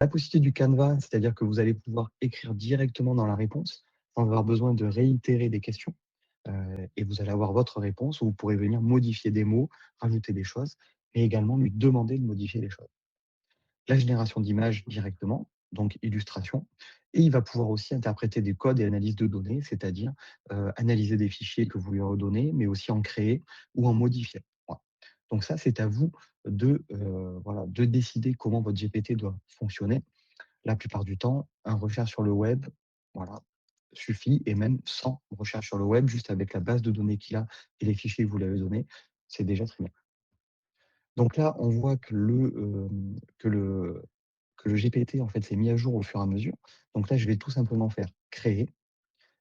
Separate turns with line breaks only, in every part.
La possibilité du Canva, c'est-à-dire que vous allez pouvoir écrire directement dans la réponse, sans avoir besoin de réitérer des questions, et vous allez avoir votre réponse où vous pourrez venir modifier des mots, rajouter des choses et également lui demander de modifier les choses. La génération d'images directement, donc illustration, et il va pouvoir aussi interpréter des codes et analyse de données, c'est-à-dire, analyser des fichiers que vous lui redonnez, mais aussi en créer ou en modifier. Voilà. Donc ça, c'est à vous voilà, de décider comment votre GPT doit fonctionner. La plupart du temps, un recherche sur le web, voilà, suffit et même sans recherche sur le web, juste avec la base de données qu'il a et les fichiers que vous lui avez donnés, c'est déjà très bien. Donc là, on voit que le GPT, en fait, s'est mis à jour au fur et à mesure. Donc là, je vais tout simplement faire créer.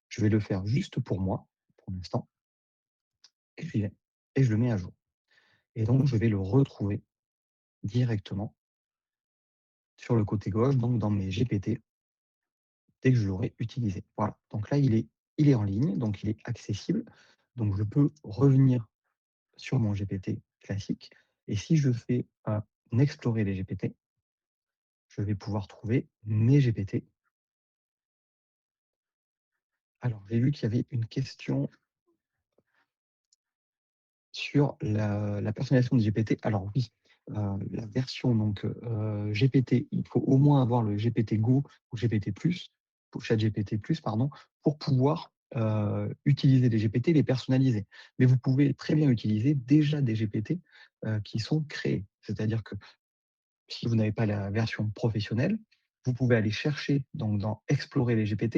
Je vais le faire juste pour moi, pour l'instant, et je le mets à jour. Et donc, je vais le retrouver directement sur le côté gauche, donc dans mes GPT, dès que je l'aurai utilisé. Voilà. Donc là, il est en ligne, donc il est accessible. Donc je peux revenir sur mon GPT classique. Et si je fais explorer les GPT, je vais pouvoir trouver mes GPT. Alors, j'ai vu qu'il y avait une question sur la personnalisation de GPT. Alors oui, la version donc GPT, il faut au moins avoir le GPT Go ou GPT+, ou ChatGPT+, pardon, pour pouvoir, utiliser les GPT, les personnaliser. Mais vous pouvez très bien utiliser déjà des GPT, qui sont créés. C'est-à-dire que si vous n'avez pas la version professionnelle, vous pouvez aller chercher donc dans explorer les GPT